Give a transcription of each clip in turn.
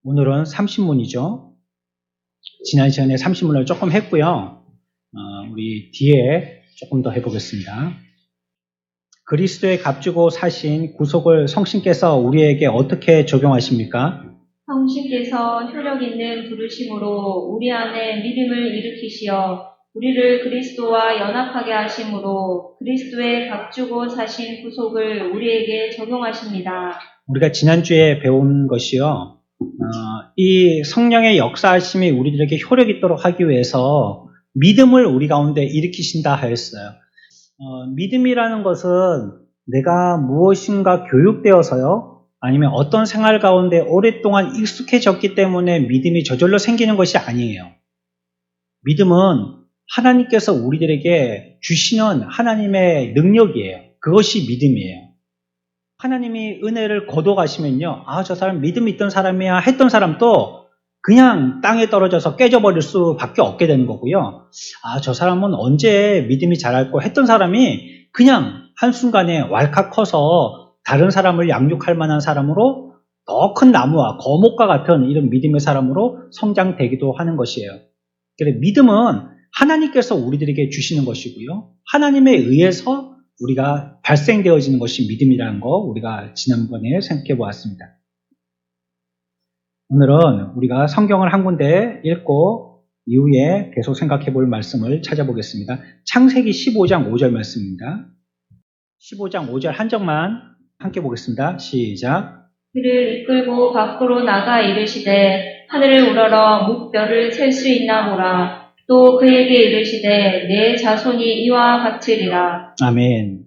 오늘은 30문이죠. 지난 시간에 30문을 조금 했고요. 우리 뒤에 조금 더 해보겠습니다. 그리스도에 값주고 사신 구속을 성신께서 우리에게 어떻게 적용하십니까? 성신께서 효력 있는 부르심으로 우리 안에 믿음을 일으키시어 우리를 그리스도와 연합하게 하심으로 그리스도에 값주고 사신 구속을 우리에게 적용하십니다. 우리가 지난주에 배운 것이요. 이 성령의 역사하심이 우리들에게 효력 있도록 하기 위해서 믿음을 우리 가운데 일으키신다 하였어요. 믿음이라는 것은 내가 무엇인가 교육되어서요, 아니면 어떤 생활 가운데 오랫동안 익숙해졌기 때문에 믿음이 저절로 생기는 것이 아니에요. 믿음은 하나님께서 우리들에게 주시는 하나님의 능력이에요. 그것이 믿음이에요. 하나님이 은혜를 거둬가시면요, 저 사람 믿음 있던 사람이야 했던 사람도 그냥 땅에 떨어져서 깨져버릴 수밖에 없게 되는 거고요. 저 사람은 언제 믿음이 자랄고 했던 사람이 그냥 한순간에 왈칵 커서 다른 사람을 양육할 만한 사람으로 더 큰 나무와 거목과 같은 이런 믿음의 사람으로 성장되기도 하는 것이에요. 그래서 믿음은 하나님께서 우리들에게 주시는 것이고요. 하나님에 의해서 우리가 발생되어지는 것이 믿음이라는 거 우리가 지난번에 생각해 보았습니다. 오늘은 우리가 성경을 한 군데 읽고 이후에 계속 생각해 볼 말씀을 찾아보겠습니다. 창세기 15장 5절 말씀입니다. 15장 5절 한 절만 함께 보겠습니다. 시작. 그를 이끌고 밖으로 나가 이르시되 하늘을 우러러 묵별을 셀 수 있나 보라. 또 그에게 이르시되 내 자손이 이와 같으리라. 아멘.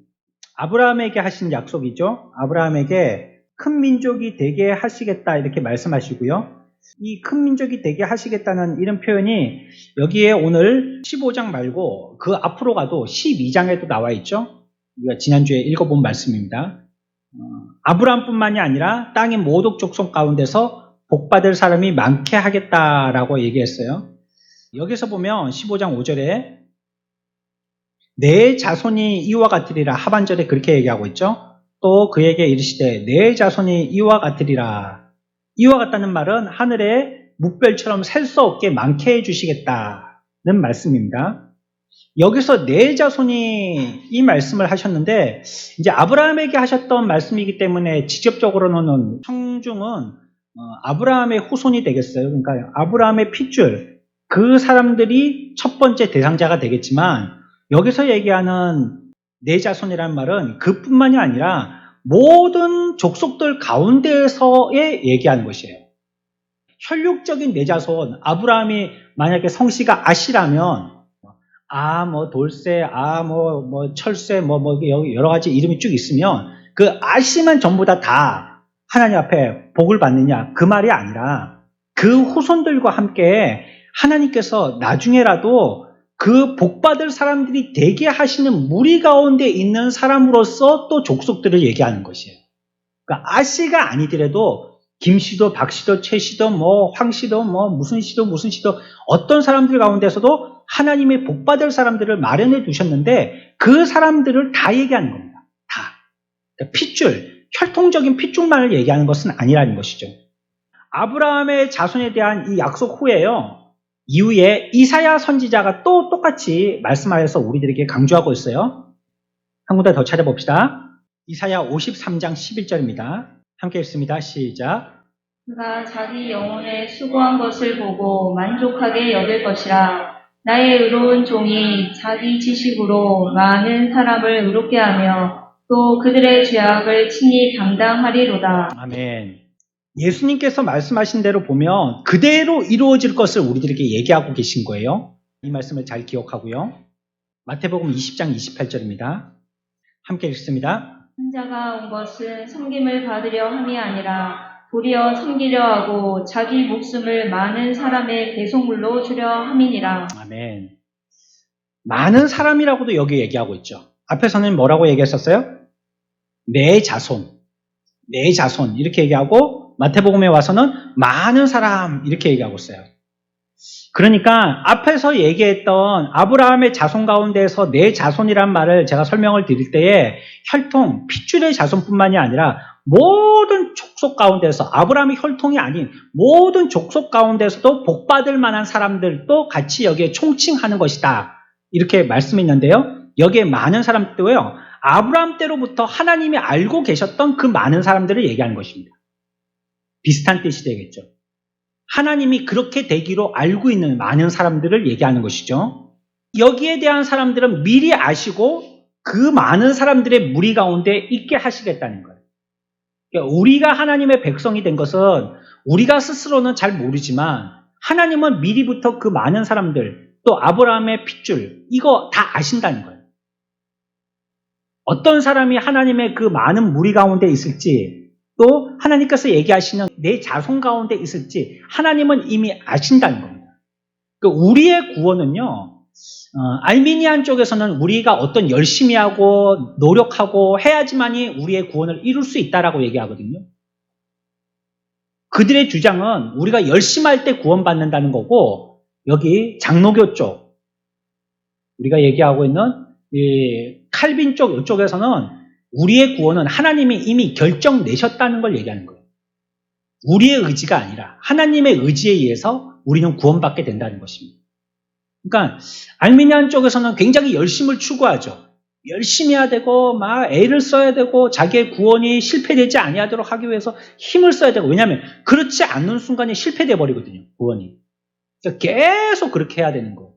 아브라함에게 하신 약속이죠. 아브라함에게 큰 민족이 되게 하시겠다 이렇게 말씀하시고요. 이 큰 민족이 되게 하시겠다는 이런 표현이 여기에 오늘 15장 말고 그 앞으로 가도 12장에도 나와 있죠. 우리가 지난주에 읽어본 말씀입니다. 아브라함뿐만이 아니라 땅의 모든 족속 가운데서 복받을 사람이 많게 하겠다라고 얘기했어요. 여기서 보면 15장 5절에 내 자손이 이와 같으리라 하반절에 그렇게 얘기하고 있죠. 또 그에게 이르시되 내 자손이 이와 같으리라. 이와 같다는 말은 하늘에 묵별처럼 셀 수 없게 많게 해주시겠다는 말씀입니다. 여기서 내 자손이 이 말씀을 하셨는데 이제 아브라함에게 하셨던 말씀이기 때문에 직접적으로는 청중은 아브라함의 후손이 되겠어요. 그러니까 아브라함의 핏줄, 그 사람들이 첫 번째 대상자가 되겠지만 여기서 얘기하는 내 자손이라는 말은 그뿐만이 아니라 모든 족속들 가운데에서의 얘기하는 것이에요. 혈육적인 내 자손, 아브라함이 만약에 성씨가 아시라면 뭐 돌쇠, 뭐 철새, 여러 가지 이름이 쭉 있으면 그 아시만 전부 다 하나님 앞에 복을 받느냐 그 말이 아니라 그 후손들과 함께 하나님께서 나중에라도 그 복받을 사람들이 되게 하시는 무리 가운데 있는 사람으로서 또 족속들을 얘기하는 것이에요. 그러니까 아씨가 아니더라도 김씨도 박씨도 최씨도 황씨도 무슨 씨도 어떤 사람들 가운데서도 하나님의 복받을 사람들을 마련해 두셨는데 그 사람들을 다 얘기하는 겁니다. 다. 그러니까 핏줄, 혈통적인 핏줄만을 얘기하는 것은 아니라는 것이죠. 아브라함의 자손에 대한 이 약속 후에요. 이후에 이사야 선지자가 또 똑같이 말씀하여서 우리들에게 강조하고 있어요. 한 군데 더 찾아봅시다. 이사야 53장 11절입니다. 함께 읽습니다. 시작. 그가 자기 영혼에 수고한 것을 보고 만족하게 여길 것이라. 나의 의로운 종이 자기 지식으로 많은 사람을 의롭게 하며 또 그들의 죄악을 친히 담당하리로다. 아멘. 예수님께서 말씀하신 대로 보면 그대로 이루어질 것을 우리들에게 얘기하고 계신 거예요. 이 말씀을 잘 기억하고요. 마태복음 20장 28절입니다. 함께 읽습니다. 인자가 온 것은 섬김을 받으려 함이 아니라 도리어 섬기려 하고 자기 목숨을 많은 사람의 대속물로 주려 함이니라. 아멘. 많은 사람이라고도 여기 얘기하고 있죠. 앞에서는 뭐라고 얘기했었어요? 내 자손 이렇게 얘기하고 마태복음에 와서는 많은 사람 이렇게 얘기하고 있어요. 그러니까 앞에서 얘기했던 아브라함의 자손 가운데에서 내 자손이란 말을 제가 설명을 드릴 때에 혈통, 핏줄의 자손뿐만이 아니라 모든 족속 가운데서 아브라함의 혈통이 아닌 모든 족속 가운데서도 복받을 만한 사람들도 같이 여기에 총칭하는 것이다. 이렇게 말씀했는데요. 여기에 많은 사람들도요. 아브라함 때로부터 하나님이 알고 계셨던 그 많은 사람들을 얘기하는 것입니다. 비슷한 뜻이 되겠죠. 하나님이 그렇게 되기로 알고 있는 많은 사람들을 얘기하는 것이죠. 여기에 대한 사람들은 미리 아시고 그 많은 사람들의 무리 가운데 있게 하시겠다는 거예요. 그러니까 우리가 하나님의 백성이 된 것은 우리가 스스로는 잘 모르지만 하나님은 미리부터 그 많은 사람들, 또 아브라함의 핏줄, 이거 다 아신다는 거예요. 어떤 사람이 하나님의 그 많은 무리 가운데 있을지, 또 하나님께서 얘기하시는 내 자손 가운데 있을지 하나님은 이미 아신다는 겁니다. 우리의 구원은요, 알미니안 쪽에서는 우리가 어떤 열심히 하고 노력하고 해야지만이 우리의 구원을 이룰 수 있다라고 얘기하거든요. 그들의 주장은 우리가 열심히 할 때 구원받는다는 거고, 여기 장로교 쪽, 우리가 얘기하고 있는 이 칼빈 쪽 이쪽에서는 우리의 구원은 하나님이 이미 결정 내셨다는 걸 얘기하는 거예요. 우리의 의지가 아니라 하나님의 의지에 의해서 우리는 구원받게 된다는 것입니다. 그러니까 알미니안 쪽에서는 굉장히 열심을 추구하죠. 열심히 해야 되고 막 애를 써야 되고 자기의 구원이 실패되지 아니하도록 하기 위해서 힘을 써야 되고, 왜냐하면 그렇지 않는 순간에 실패돼 버리거든요. 구원이. 그러니까 계속 그렇게 해야 되는 거예요.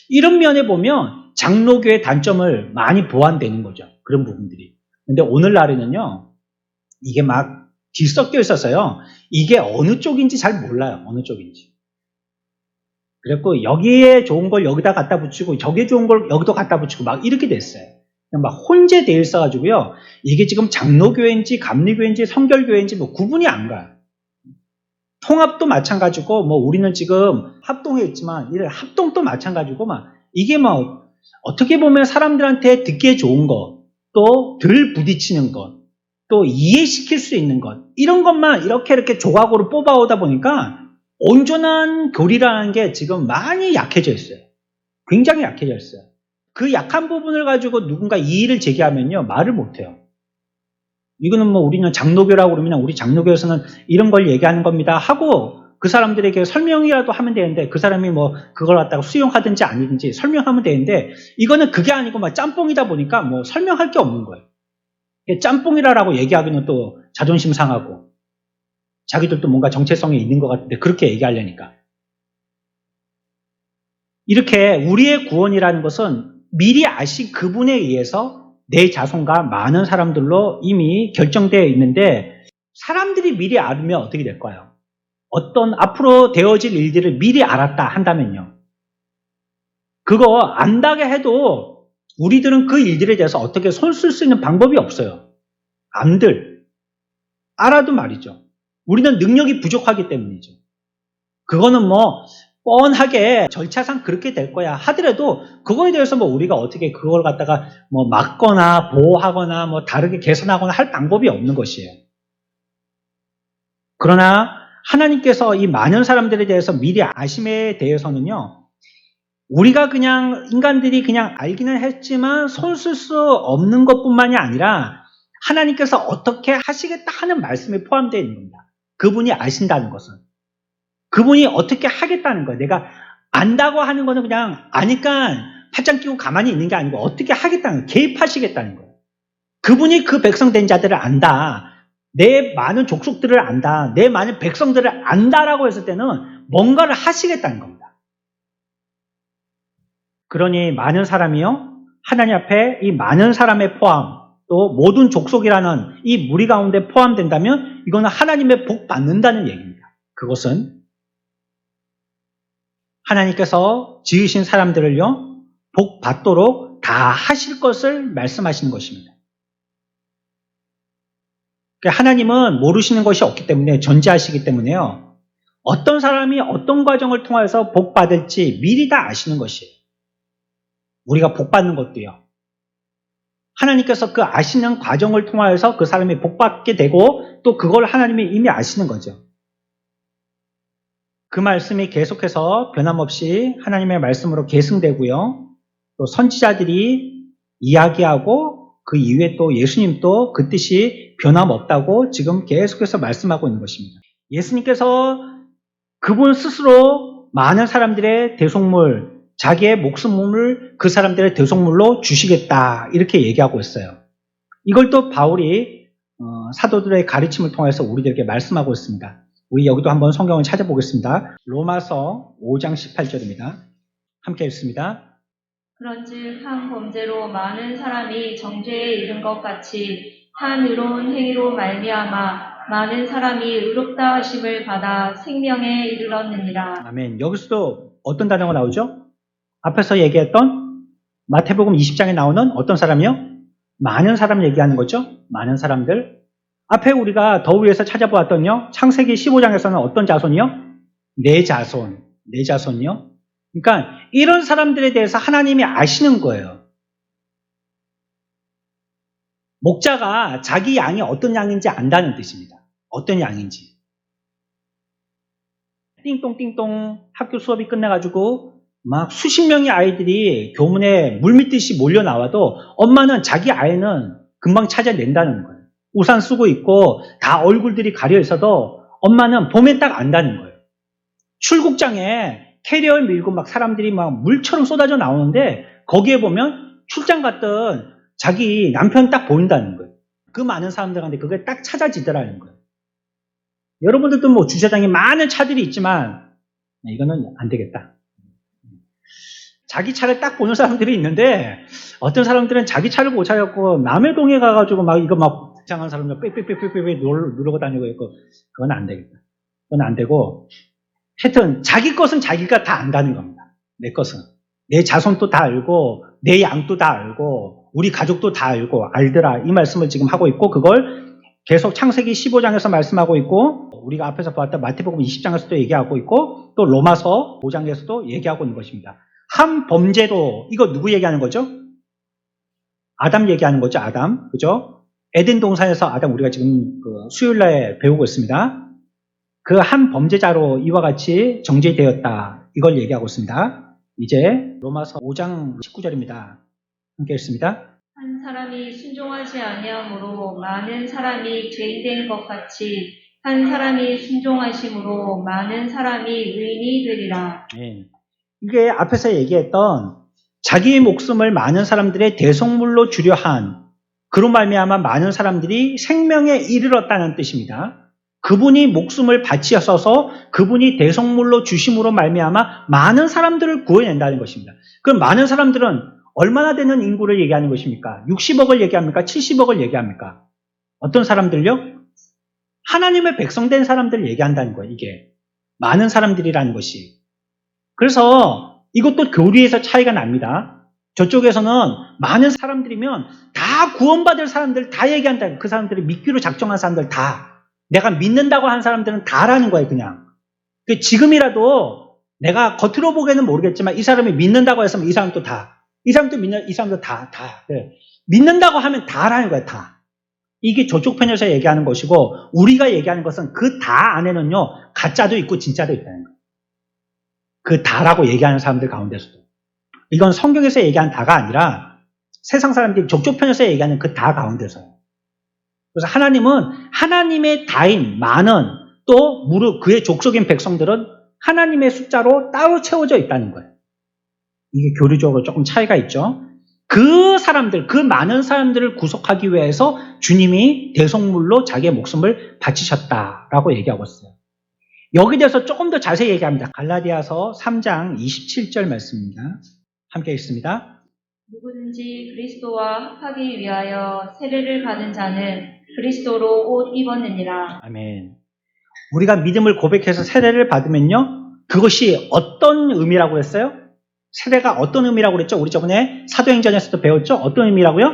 이런 면에 보면 장로교의 단점을 많이 보완되는 거죠. 그런 부분들이. 근데 오늘날에는요, 이게 막 뒤섞여 있어서요, 이게 어느 쪽인지 잘 몰라요. 어느 쪽인지. 그래갖고 여기에 좋은 걸 여기다 갖다 붙이고 저기에 좋은 걸 여기도 갖다 붙이고 막 이렇게 됐어요. 막 혼재되어 있어가지고요, 이게 지금 장로교회인지 감리교회인지 성결교회인지 뭐 구분이 안 가요. 통합도 마찬가지고, 뭐 우리는 지금 합동에 있지만 이런 합동도 마찬가지고, 막 이게 뭐 어떻게 보면 사람들한테 듣기에 좋은 것, 또 덜 부딪히는 것, 또 이해시킬 수 있는 것, 이런 것만 이렇게 조각으로 뽑아오다 보니까 온전한 교리라는 게 지금 많이 약해져 있어요. 굉장히 약해져 있어요. 그 약한 부분을 가지고 누군가 이의를 제기하면요, 말을 못해요. 이거는 뭐 우리는 장로교라고 그러면 우리 장로교에서는 이런 걸 얘기하는 겁니다 하고 그 사람들에게 설명이라도 하면 되는데, 그 사람이 뭐 그걸 갖다가 수용하든지 아니든지 설명하면 되는데, 이거는 그게 아니고 막 짬뽕이다 보니까 뭐 설명할 게 없는 거예요. 짬뽕이라고 얘기하기는 또 자존심 상하고, 자기들도 뭔가 정체성이 있는 것 같은데 그렇게 얘기하려니까. 이렇게 우리의 구원이라는 것은 미리 아신 그분에 의해서 내 자손과 많은 사람들로 이미 결정되어 있는데, 사람들이 미리 알면 어떻게 될까요? 어떤 앞으로 되어질 일들을 미리 알았다 한다면요, 그거 안다게 해도 우리들은 그 일들에 대해서 어떻게 손 쓸 수 있는 방법이 없어요. 안들 알아도 말이죠, 우리는 능력이 부족하기 때문이죠. 그거는 뭐 뻔하게 절차상 그렇게 될 거야 하더라도 그거에 대해서 뭐 우리가 어떻게 그걸 갖다가 뭐 막거나 보호하거나 뭐 다르게 개선하거나 할 방법이 없는 것이에요. 그러나 하나님께서 이 많은 사람들에 대해서 미리 아심에 대해서는요, 우리가 그냥 인간들이 그냥 알기는 했지만 손 쓸 수 없는 것뿐만이 아니라 하나님께서 어떻게 하시겠다 하는 말씀이 포함되어 있는 겁니다. 그분이 아신다는 것은. 그분이 어떻게 하겠다는 거예요. 내가 안다고 하는 거는 그냥 아니까 팔짱 끼고 가만히 있는 게 아니고 어떻게 하겠다는 거예요. 개입하시겠다는 거예요. 그분이 그 백성된 자들을 안다, 내 많은 족속들을 안다, 내 많은 백성들을 안다라고 했을 때는 뭔가를 하시겠다는 겁니다. 그러니 많은 사람이요, 하나님 앞에 이 많은 사람의 포함, 또 모든 족속이라는 이 무리 가운데 포함된다면 이거는 하나님의 복 받는다는 얘기입니다. 그것은 하나님께서 지으신 사람들을요, 복 받도록 다 하실 것을 말씀하시는 것입니다. 하나님은 모르시는 것이 없기 때문에, 전지하시기 때문에요, 어떤 사람이 어떤 과정을 통해서 복 받을지 미리 다 아시는 것이에요. 우리가 복 받는 것도요, 하나님께서 그 아시는 과정을 통하여서 그 사람이 복 받게 되고, 또 그걸 하나님이 이미 아시는 거죠. 그 말씀이 계속해서 변함없이 하나님의 말씀으로 계승되고요, 또 선지자들이 이야기하고 그 이후에 또 예수님도 그 뜻이 변함없다고 지금 계속해서 말씀하고 있는 것입니다. 예수님께서 그분 스스로 많은 사람들의 대속물, 자기의 목숨을 그 사람들의 대속물로 주시겠다 이렇게 얘기하고 있어요. 이걸 또 바울이 사도들의 가르침을 통해서 우리들에게 말씀하고 있습니다. 우리 여기도 한번 성경을 찾아보겠습니다. 로마서 5장 18절입니다. 함께 읽습니다. 그런즉 한 범죄로 많은 사람이 정죄에 이른 것 같이 한 의로운 행위로 말미암아 많은 사람이 의롭다 하심을 받아 생명에 이르렀느니라. 아멘. 여기서도 어떤 단어가 나오죠? 앞에서 얘기했던 마태복음 20장에 나오는 어떤 사람이요? 많은 사람 얘기하는 거죠. 많은 사람들. 앞에 우리가 더 위에서 찾아보았던요. 창세기 15장에서는 어떤 자손이요? 네 자손이요. 그러니까 이런 사람들에 대해서 하나님이 아시는 거예요. 목자가 자기 양이 어떤 양인지 안다는 뜻입니다. 어떤 양인지. 띵똥띵똥 학교 수업이 끝나가지고 막 수십 명의 아이들이 교문에 물밀듯이 몰려 나와도 엄마는 자기 아이는 금방 찾아낸다는 거예요. 우산 쓰고 있고 다 얼굴들이 가려 있어도 엄마는 보면 딱 안다는 거예요. 출국장에 캐리어를 밀고 막 사람들이 막 물처럼 쏟아져 나오는데 거기에 보면 출장 갔던 자기 남편 딱 보인다는 거예요. 그 많은 사람들한테 그게 딱 찾아지더라는 거예요. 여러분들도 뭐 주차장에 많은 차들이 있지만 이거는 안 되겠다. 자기 차를 딱 보는 사람들이 있는데 어떤 사람들은 자기 차를 못 찾았고 남의 동에 가가지고 막 이거 막 이상한 사람들 빽빽빽빽빽 누르고 다니고 있고 그건 안 되겠다. 그건 안 되고 하여튼 자기 것은 자기가 다 안다는 겁니다. 내 것은. 내 자손도 다 알고 내 양도 다 알고 우리 가족도 다 알고 알더라 이 말씀을 지금 하고 있고 그걸 계속 창세기 15장에서 말씀하고 있고 우리가 앞에서 봤던 마태복음 20장에서도 얘기하고 있고 또 로마서 5장에서도 얘기하고 있는 것입니다. 한 범죄로 이거 누구 얘기하는 거죠? 아담 얘기하는 거죠. 아담. 그죠? 에덴 동산에서 아담 우리가 지금 그 수요일날 배우고 있습니다. 그 한 범죄자로 이와 같이 정죄되었다. 이걸 얘기하고 있습니다. 이제 로마서 5장 19절입니다. 함께 읽습니다. 한 사람이 순종하지 아니함으로 많은 사람이 죄인된 것 같이 한 사람이 순종하심으로 많은 사람이 의인이 되리라. 네. 이게 앞에서 얘기했던 자기의 목숨을 많은 사람들의 대속물로 주려 한 그로 말미암아 많은 사람들이 생명에 이르렀다는 뜻입니다. 그분이 목숨을 바치셔서 그분이 대속물로 주심으로 말미암아 많은 사람들을 구해낸다는 것입니다. 그럼 많은 사람들은 얼마나 되는 인구를 얘기하는 것입니까? 60억을 얘기합니까? 70억을 얘기합니까? 어떤 사람들요? 하나님의 백성된 사람들을 얘기한다는 거예요. 이게 많은 사람들이라는 것이. 그래서 이것도 교리에서 차이가 납니다. 저쪽에서는 많은 사람들이면 다 구원받을 사람들 다 얘기한다. 그 사람들이 믿기로 작정한 사람들 다. 내가 믿는다고 한 사람들은 다라는 거예요, 그냥. 지금이라도 내가 겉으로 보기에는 모르겠지만 이 사람이 믿는다고 했으면 이 사람도 다. 이 사람도 믿는, 이 사람도 다. 그래. 믿는다고 하면 다라는 거예요, 다. 이게 저쪽 편에서 얘기하는 것이고 우리가 얘기하는 것은 그 다 안에는요, 가짜도 있고 진짜도 있다는 거예요. 그 다라고 얘기하는 사람들 가운데서도. 이건 성경에서 얘기하는 다가 아니라 세상 사람들이 저쪽 편에서 얘기하는 그 다 가운데서요. 그래서 하나님은 하나님의 다인 많은 또 무릇 그의 족속인 백성들은 하나님의 숫자로 따로 채워져 있다는 거예요. 이게 교리적으로 조금 차이가 있죠. 그 사람들, 그 많은 사람들을 구속하기 위해서 주님이 대속물로 자기의 목숨을 바치셨다라고 얘기하고 있어요. 여기 대해서 조금 더 자세히 얘기합니다. 갈라디아서 3장 27절 말씀입니다. 함께 읽습니다. 누구든지 그리스도와 합하기 위하여 세례를 받은 자는 그리스도로 옷 입었느니라. 아멘. 우리가 믿음을 고백해서 세례를 받으면요, 그것이 어떤 의미라고 했어요? 세례가 어떤 의미라고 그랬죠? 우리 저번에 사도행전에서도 배웠죠? 어떤 의미라고요?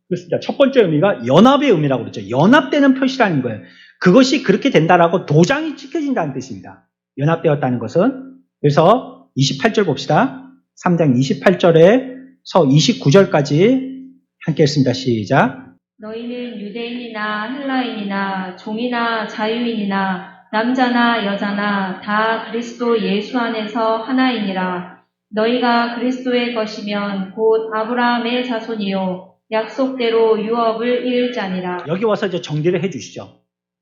그렇습니다. 첫 번째 의미가 연합의 의미라고 그랬죠. 연합되는 표시라는 거예요. 그것이 그렇게 된다라고 도장이 찍혀진다는 뜻입니다. 연합되었다는 것은. 그래서 28절 봅시다. 3장 28절에서 29절까지 함께 했습니다. 시작. 너희는 유대인이나 헬라인이나 종이나 자유인이나 남자나 여자나 다 그리스도 예수 안에서 하나이니라. 너희가 그리스도의 것이면 곧 아브라함의 자손이요 약속대로 유업을 이을 자니라. 여기 와서 이제 정리를 해 주시죠.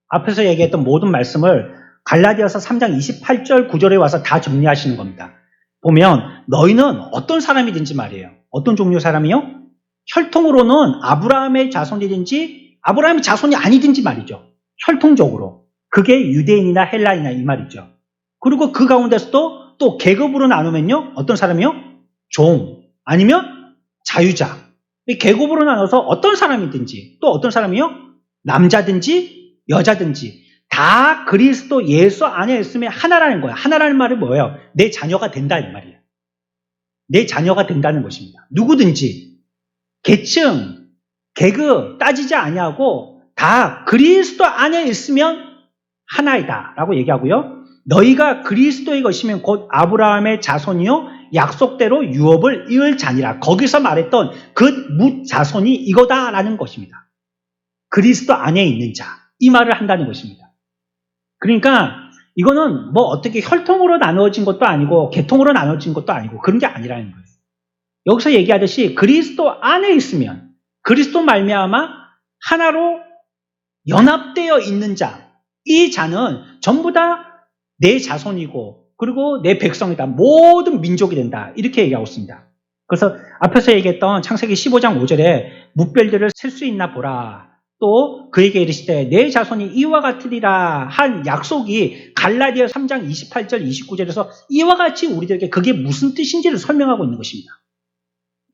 앞에서 얘기했던 모든 말씀을 갈라디아서 3장 28절 9절에 와서 다 정리하시는 겁니다. 보면 너희는 어떤 사람이든지 말이에요. 어떤 종류의 사람이요? 혈통으로는 아브라함의 자손이든지 아브라함의 자손이 아니든지 말이죠. 혈통적으로. 그게 유대인이나 헬라인이나 이 말이죠. 그리고 그 가운데서도 또 계급으로 나누면요. 어떤 사람이요? 종 아니면 자유자. 이 계급으로 나눠서 어떤 사람이든지 또 어떤 사람이요? 남자든지 여자든지 다 그리스도 예수 안에 있으면 하나라는 거예요. 하나라는 말이 뭐예요? 내 자녀가 된다 이 말이에요. 내 자녀가 된다는 것입니다. 누구든지 계층, 계급 따지지 아니하고 다 그리스도 안에 있으면 하나이다 라고 얘기하고요. 너희가 그리스도의 것이면 곧 아브라함의 자손이요 약속대로 유업을 이을 자니라. 거기서 말했던 그 뭇자손이 이거다라는 것입니다. 그리스도 안에 있는 자. 이 말을 한다는 것입니다. 그러니까 이거는 뭐 어떻게 혈통으로 나누어진 것도 아니고 계통으로 나누어진 것도 아니고 그런 게 아니라는 거예요. 여기서 얘기하듯이 그리스도 안에 있으면 그리스도 말미암아 하나로 연합되어 있는 자. 이 자는 전부 다 내 자손이고 그리고 내 백성이다. 모든 민족이 된다. 이렇게 얘기하고 있습니다. 그래서 앞에서 얘기했던 창세기 15장 5절에 뭇별들을 셀 수 있나 보라. 또 그에게 이르시되 내 자손이 이와 같으리라 한 약속이 갈라디아 3장 28절 29절에서 이와 같이 우리들에게 그게 무슨 뜻인지를 설명하고 있는 것입니다.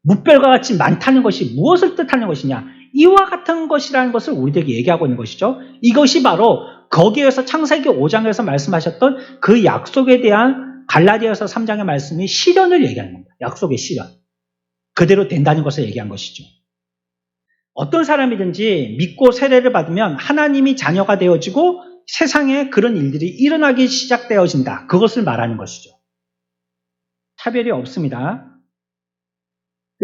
뭇별과 같이 많다는 것이 무엇을 뜻하는 것이냐? 이와 같은 것이라는 것을 우리들에게 얘기하고 있는 것이죠. 이것이 바로 거기에서 창세기 5장에서 말씀하셨던 그 약속에 대한 갈라디아서 3장의 말씀이 실현을 얘기하는 겁니다. 약속의 실현. 그대로 된다는 것을 얘기한 것이죠. 어떤 사람이든지 믿고 세례를 받으면 하나님이 자녀가 되어지고 세상에 그런 일들이 일어나기 시작되어진다. 그것을 말하는 것이죠. 차별이 없습니다.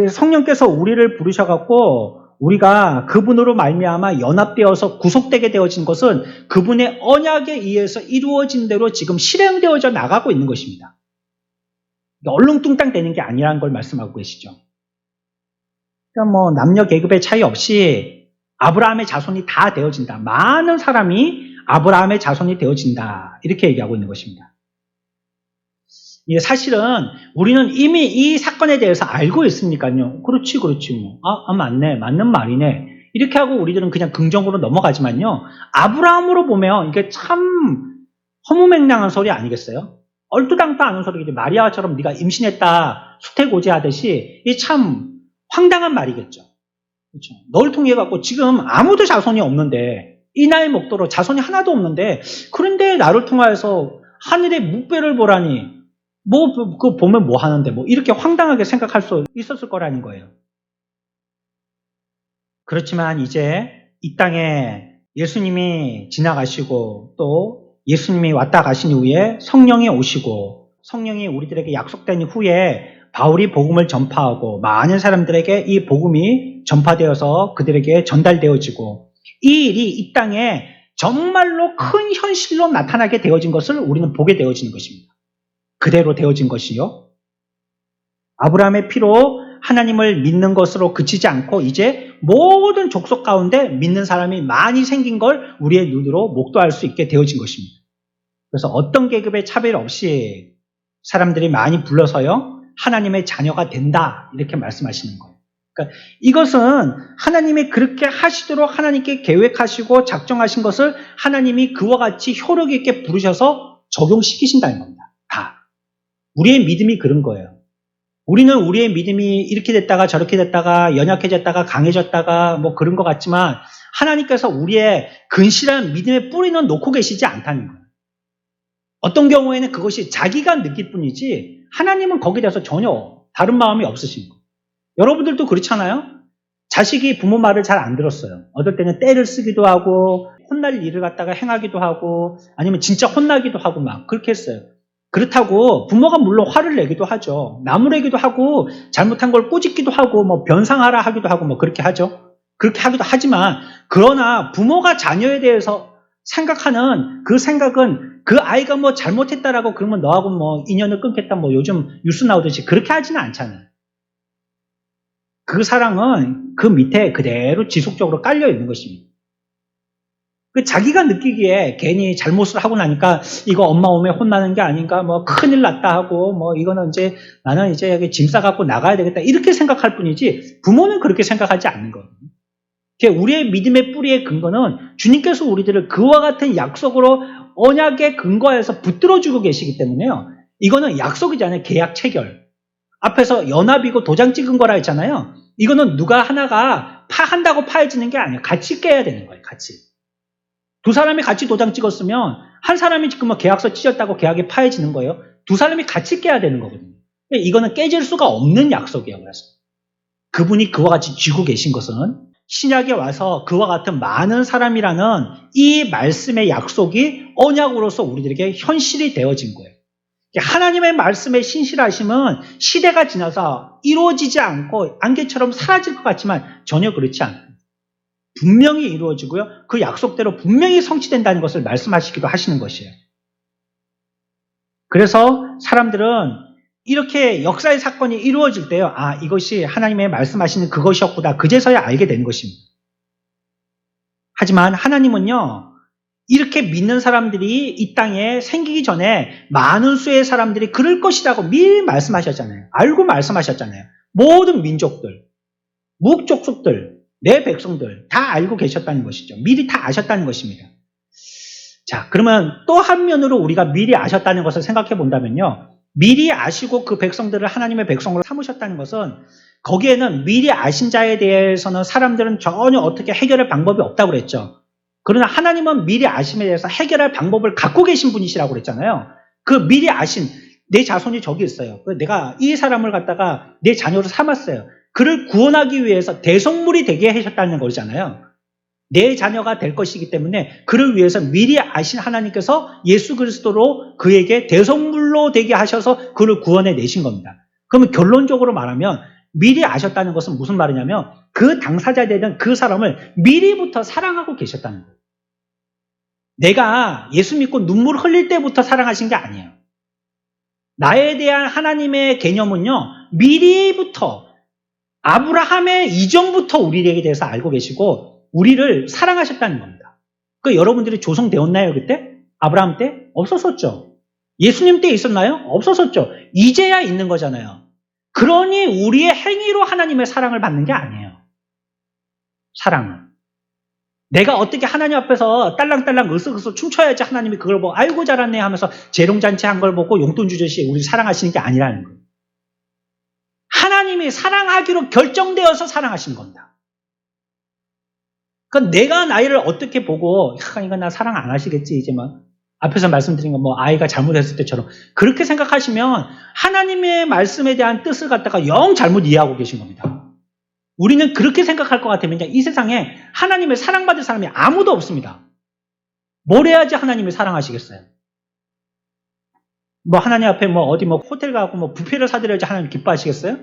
성령께서 우리를 부르셔갖고 우리가 그분으로 말미암아 연합되어서 구속되게 되어진 것은 그분의 언약에 의해서 이루어진 대로 지금 실행되어져 나가고 있는 것입니다. 얼렁뚱땅 되는 게 아니라는 걸 말씀하고 계시죠. 그러니까 뭐 남녀 계급의 차이 없이 아브라함의 자손이 다 되어진다. 많은 사람이 아브라함의 자손이 되어진다. 이렇게 얘기하고 있는 것입니다. 사실은 우리는 이미 이 사건에 대해서 알고 있으니까요. 그렇지 뭐. 맞네. 맞는 말이네. 이렇게 하고 우리들은 그냥 긍정으로 넘어가지만요. 아브라함으로 보면 이게 참 허무맹랑한 소리 아니겠어요? 얼토당토 않은 소리겠죠. 마리아처럼 네가 임신했다 수태고지하듯이 이게 참 황당한 말이겠죠. 그렇죠? 널 통해 갖고 지금 아무도 자손이 없는데 이 나이 먹도록 자손이 하나도 없는데 그런데 나를 통하여서 하늘의 묵배를 보라니 그거 보면 뭐 하는데 이렇게 황당하게 생각할 수 있었을 거라는 거예요. 그렇지만 이제 이 땅에 예수님이 지나가시고 또 예수님이 왔다 가신 이후에 성령이 오시고 성령이 우리들에게 약속된 후에 바울이 복음을 전파하고 많은 사람들에게 이 복음이 전파되어서 그들에게 전달되어지고 이 일이 이 땅에 정말로 큰 현실로 나타나게 되어진 것을 우리는 보게 되어지는 것입니다. 그대로 되어진 것이요. 아브라함의 피로 하나님을 믿는 것으로 그치지 않고 이제 모든 족속 가운데 믿는 사람이 많이 생긴 걸 우리의 눈으로 목도할 수 있게 되어진 것입니다. 그래서 어떤 계급의 차별 없이 사람들이 많이 불러서요. 하나님의 자녀가 된다. 이렇게 말씀하시는 거예요. 그러니까 이것은 하나님이 그렇게 하시도록 하나님께 계획하시고 작정하신 것을 하나님이 그와 같이 효력 있게 부르셔서 적용시키신다는 겁니다. 다. 우리의 믿음이 그런 거예요. 우리는 우리의 믿음이 이렇게 됐다가 저렇게 됐다가 연약해졌다가 강해졌다가 그런 것 같지만 하나님께서 우리의 근실한 믿음의 뿌리는 놓고 계시지 않다는 거예요. 어떤 경우에는 그것이 자기가 느낄 뿐이지 하나님은 거기에 대해서 전혀 다른 마음이 없으신 거예요. 여러분들도 그렇잖아요? 자식이 부모 말을 잘 안 들었어요. 어떨 때는 때를 쓰기도 하고 혼날 일을 갖다가 행하기도 하고 아니면 진짜 혼나기도 하고 막 그렇게 했어요. 그렇다고 부모가 물론 화를 내기도 하죠. 나무래기도 하고 잘못한 걸 꼬집기도 하고 변상하라 하기도 하고 그렇게 하죠. 그렇게 하기도 하지만 그러나 부모가 자녀에 대해서 생각하는 그 생각은 그 아이가 잘못했다라고 그러면 너하고 2년을 끊겠다 요즘 뉴스 나오듯이 그렇게 하지는 않잖아요. 그 사랑은 그 밑에 그대로 지속적으로 깔려 있는 것입니다. 자기가 느끼기에 괜히 잘못을 하고 나니까 이거 엄마 오면 혼나는 게 아닌가, 뭐 큰일 났다 하고, 뭐 이거는 이제 나는 이제 여기 짐 싸갖고 나가야 되겠다 이렇게 생각할 뿐이지 부모는 그렇게 생각하지 않는 거예요. 우리의 믿음의 뿌리의 근거는 주님께서 우리들을 그와 같은 약속으로 언약에 근거해서 붙들어주고 계시기 때문에요. 이거는 약속이잖아요. 계약 체결. 앞에서 연합이고 도장 찍은 거라 했잖아요. 이거는 누가 하나가 파한다고 파해지는 게 아니에요. 같이 깨야 되는 거예요. 같이. 두 사람이 같이 도장 찍었으면 한 사람이 지금 뭐 계약서 찢었다고 계약이 파해지는 거예요. 두 사람이 같이 깨야 되는 거거든요. 이거는 깨질 수가 없는 약속이에요. 그래서 그분이 그와 같이 쥐고 계신 것은 신약에 와서 그와 같은 많은 사람이라는 이 말씀의 약속이 언약으로서 우리들에게 현실이 되어진 거예요. 하나님의 말씀의 신실하심은 시대가 지나서 이루어지지 않고 안개처럼 사라질 것 같지만 전혀 그렇지 않아요. 분명히 이루어지고요. 그 약속대로 분명히 성취된다는 것을 말씀하시기도 하시는 것이에요. 그래서 사람들은 이렇게 역사의 사건이 이루어질 때요. 아, 이것이 하나님의 말씀하시는 그것이었구나. 그제서야 알게 되는 것입니다. 하지만 하나님은요. 이렇게 믿는 사람들이 이 땅에 생기기 전에 많은 수의 사람들이 그럴 것이라고 미리 말씀하셨잖아요. 알고 말씀하셨잖아요. 모든 민족들, 묵족속들, 내 백성들 다 알고 계셨다는 것이죠. 미리 다 아셨다는 것입니다. 자, 그러면 또 한면으로 우리가 미리 아셨다는 것을 생각해 본다면요. 미리 아시고 그 백성들을 하나님의 백성으로 삼으셨다는 것은 거기에는 미리 아신 자에 대해서는 사람들은 전혀 어떻게 해결할 방법이 없다고 그랬죠. 그러나 하나님은 미리 아심에 대해서 해결할 방법을 갖고 계신 분이시라고 그랬잖아요. 그 미리 아신 내 자손이 저기 있어요. 내가 이 사람을 갖다가 내 자녀로 삼았어요. 그를 구원하기 위해서 대속물이 되게 하셨다는 거잖아요. 내 자녀가 될 것이기 때문에 그를 위해서 미리 아신 하나님께서 예수 그리스도로 그에게 대속물로 되게 하셔서 그를 구원해 내신 겁니다. 그러면 결론적으로 말하면 미리 아셨다는 것은 무슨 말이냐면 그 당사자에 대한 그 사람을 미리부터 사랑하고 계셨다는 거예요. 내가 예수 믿고 눈물 흘릴 때부터 사랑하신 게 아니에요. 나에 대한 하나님의 개념은요. 미리부터 아브라함의 이전부터 우리에게 대해서 알고 계시고 우리를 사랑하셨다는 겁니다. 여러분들이 조성되었나요 그때? 아브라함 때? 없었었죠. 예수님 때 있었나요? 없었었죠. 이제야 있는 거잖아요. 그러니 우리의 행위로 하나님의 사랑을 받는 게 아니에요. 사랑은. 내가 어떻게 하나님 앞에서 딸랑딸랑 으쓱으쓱 춤춰야지 하나님이 그걸 보고 아이고 잘하네 하면서 재롱잔치 한 걸 보고 용돈 주듯이 우리 사랑하시는 게 아니라는 거예요. 하나님이 사랑하기로 결정되어서 사랑하신 겁니다. 그러니까 내가 나이를 어떻게 보고 이거 나 사랑 안 하시겠지 이제 막 앞에서 말씀드린 거 뭐 아이가 잘못했을 때처럼 그렇게 생각하시면 하나님의 말씀에 대한 뜻을 갖다가 영 잘못 이해하고 계신 겁니다. 우리는 그렇게 생각할 것 같으면 이 세상에 하나님의 사랑받을 사람이 아무도 없습니다. 뭘 해야지 하나님이 사랑하시겠어요? 뭐 하나님 앞에 뭐 어디 뭐 호텔 가고 뭐 뷔페를 사드려야지 하나님 기뻐하시겠어요?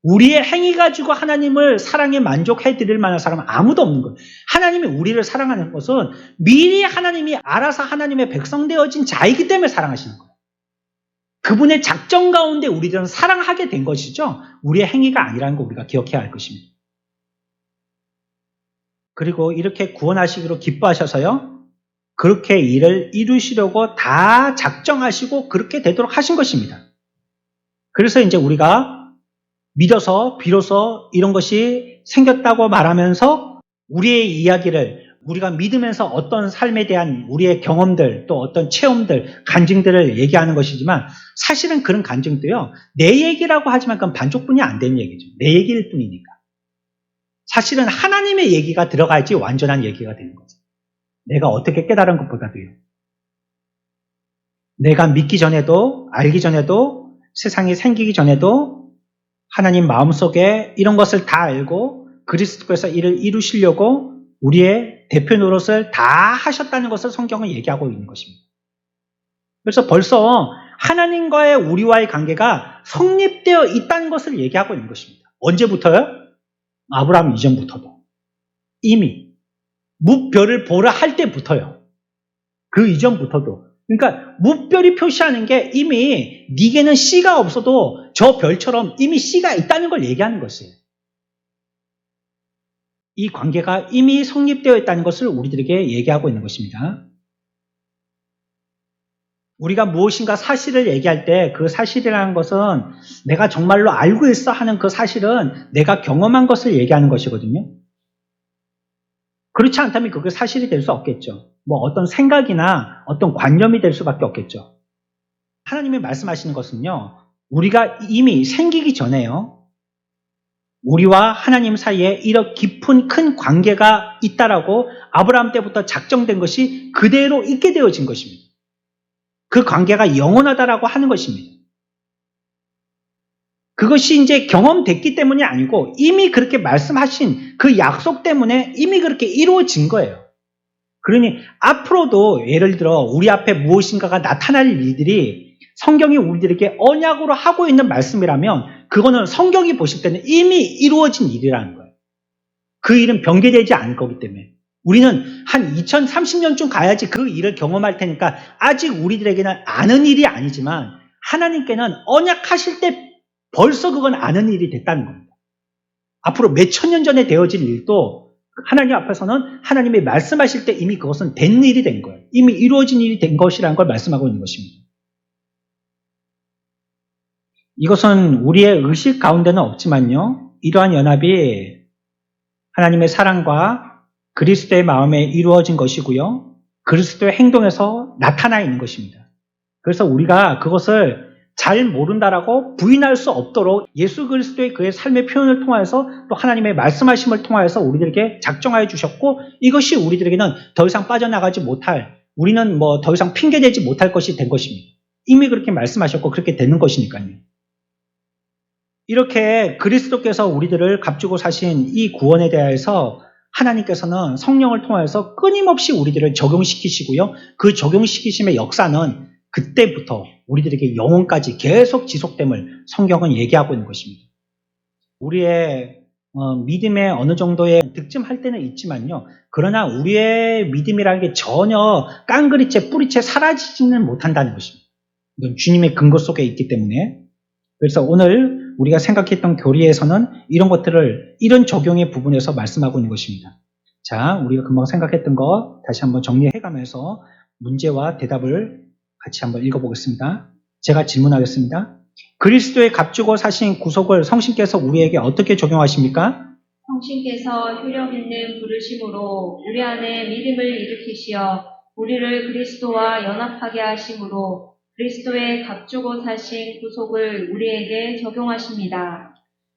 우리의 행위 가지고 하나님을 사랑에 만족해 드릴 만한 사람은 아무도 없는 거예요. 하나님이 우리를 사랑하는 것은 미리 하나님이 알아서 하나님의 백성 되어진 자이기 때문에 사랑하시는 거예요. 그분의 작정 가운데 우리들은 사랑하게 된 것이죠. 우리의 행위가 아니라는 거 우리가 기억해야 할 것입니다. 그리고 이렇게 구원하시기로 기뻐하셔서요. 그렇게 일을 이루시려고 다 작정하시고 그렇게 되도록 하신 것입니다. 그래서 이제 우리가 믿어서 비로소 이런 것이 생겼다고 말하면서 우리의 이야기를 우리가 믿으면서 어떤 삶에 대한 우리의 경험들 또 어떤 체험들, 간증들을 얘기하는 것이지만 사실은 그런 간증도요. 내 얘기라고 하지만 그건 반쪽뿐이 안 되는 얘기죠. 내 얘기일 뿐이니까. 사실은 하나님의 얘기가 들어가야지 완전한 얘기가 되는 거죠. 내가 어떻게 깨달은 것보다도요. 내가 믿기 전에도 알기 전에도 세상이 생기기 전에도 하나님 마음속에 이런 것을 다 알고 그리스도께서 이를 이루시려고 우리의 대표 노릇을 다 하셨다는 것을 성경은 얘기하고 있는 것입니다. 그래서 벌써 하나님과의 우리와의 관계가 성립되어 있다는 것을 얘기하고 있는 것입니다. 언제부터요? 아브라함 이전부터도. 이미 무별을 보라 할 때부터요. 그 이전부터도. 그러니까 무별이 표시하는 게 이미 네게는 씨가 없어도 저 별처럼 이미 씨가 있다는 걸 얘기하는 것이에요. 이 관계가 이미 성립되어 있다는 것을 우리들에게 얘기하고 있는 것입니다. 우리가 무엇인가 사실을 얘기할 때 그 사실이라는 것은 내가 정말로 알고 있어 하는 그 사실은 내가 경험한 것을 얘기하는 것이거든요. 그렇지 않다면 그게 사실이 될 수 없겠죠. 뭐 어떤 생각이나 어떤 관념이 될 수밖에 없겠죠. 하나님이 말씀하시는 것은요, 우리가 이미 생기기 전에요, 우리와 하나님 사이에 이런 깊은 큰 관계가 있다라고 아브라함 때부터 작정된 것이 그대로 있게 되어진 것입니다. 그 관계가 영원하다라고 하는 것입니다. 그것이 이제 경험됐기 때문이 아니고 이미 그렇게 말씀하신 그 약속 때문에 이미 그렇게 이루어진 거예요. 그러니 앞으로도 예를 들어 우리 앞에 무엇인가가 나타날 일들이 성경이 우리들에게 언약으로 하고 있는 말씀이라면 그거는 성경이 보실 때는 이미 이루어진 일이라는 거예요. 그 일은 변개되지 않을 거기 때문에. 우리는 한 2030년쯤 가야지 그 일을 경험할 테니까 아직 우리들에게는 아는 일이 아니지만 하나님께는 언약하실 때 벌써 그건 아는 일이 됐다는 겁니다. 앞으로 몇천 년 전에 되어질 일도 하나님 앞에서는 하나님이 말씀하실 때 이미 그것은 된 일이 된 거예요. 이미 이루어진 일이 된 것이라는 걸 말씀하고 있는 것입니다. 이것은 우리의 의식 가운데는 없지만요, 이러한 연합이 하나님의 사랑과 그리스도의 마음에 이루어진 것이고요, 그리스도의 행동에서 나타나 있는 것입니다. 그래서 우리가 그것을 잘 모른다라고 부인할 수 없도록 예수 그리스도의 그의 삶의 표현을 통하여서 또 하나님의 말씀하심을 통하여서 우리들에게 작정하여 주셨고, 이것이 우리들에게는 더 이상 빠져나가지 못할, 우리는 뭐 더 이상 핑계대지 못할 것이 된 것입니다. 이미 그렇게 말씀하셨고 그렇게 되는 것이니까요. 이렇게 그리스도께서 우리들을 값주고 사신 이 구원에 대해서 하나님께서는 성령을 통해서 끊임없이 우리들을 적용시키시고요, 그 적용시키심의 역사는 그때부터 우리들에게 영원까지 계속 지속됨을 성경은 얘기하고 있는 것입니다. 우리의 믿음에 어느 정도의 득점할 때는 있지만요, 그러나 우리의 믿음이라는 게 전혀 깡그리째 뿌리째 사라지지는 못한다는 것입니다. 이건 주님의 근거 속에 있기 때문에. 그래서 오늘 우리가 생각했던 교리에서는 이런 것들을, 이런 적용의 부분에서 말씀하고 있는 것입니다. 자, 우리가 금방 생각했던 거 다시 한번 정리해가면서 문제와 대답을 같이 한번 읽어보겠습니다. 제가 질문하겠습니다. 그리스도의 값주고 사신 구속을 성신께서 우리에게 어떻게 적용하십니까? 성신께서 효력 있는 부르심으로 우리 안에 믿음을 일으키시어 우리를 그리스도와 연합하게 하심으로 그리스도의 값주고 사신 구속을 우리에게 적용하십니다.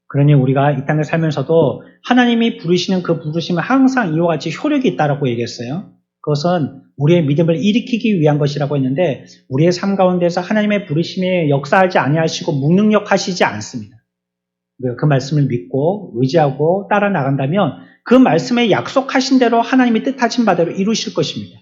그러니 우리가 이 땅에 살면서도 하나님이 부르시는 그 부르심은 항상 이와 같이 효력이 있다라고 얘기했어요. 그것은 우리의 믿음을 일으키기 위한 것이라고 했는데, 우리의 삶 가운데서 하나님의 부르심에 역사하지 아니하시고 무능력하시지 않습니다. 우리가 그 말씀을 믿고 의지하고 따라 나간다면 그 말씀에 약속하신 대로 하나님이 뜻하신 바대로 이루실 것입니다.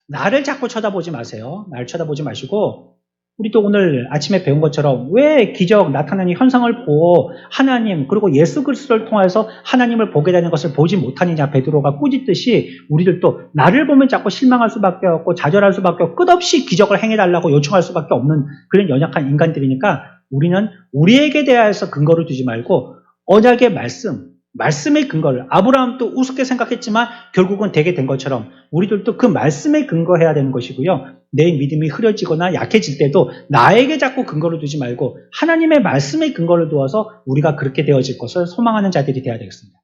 나를 자꾸 쳐다보지 마세요. 나를 쳐다보지 마시고, 우리도 오늘 아침에 배운 것처럼 왜 기적 나타나는 현상을 보고 하나님 그리고 예수 그리스도를 통해서 하나님을 보게 되는 것을 보지 못하느냐, 베드로가 꾸짖듯이 우리들도 나를 보면 자꾸 실망할 수밖에 없고 좌절할 수밖에 없고 끝없이 기적을 행해달라고 요청할 수밖에 없는 그런 연약한 인간들이니까 우리는 우리에게 대하여서 근거를 두지 말고 언약의 말씀의 근거를, 아브라함도 우습게 생각했지만 결국은 되게 된 것처럼 우리들도 그 말씀에 근거해야 되는 것이고요, 내 믿음이 흐려지거나 약해질 때도 나에게 자꾸 근거를 두지 말고 하나님의 말씀에 근거를 두어서 우리가 그렇게 되어질 것을 소망하는 자들이 되어야 되겠습니다.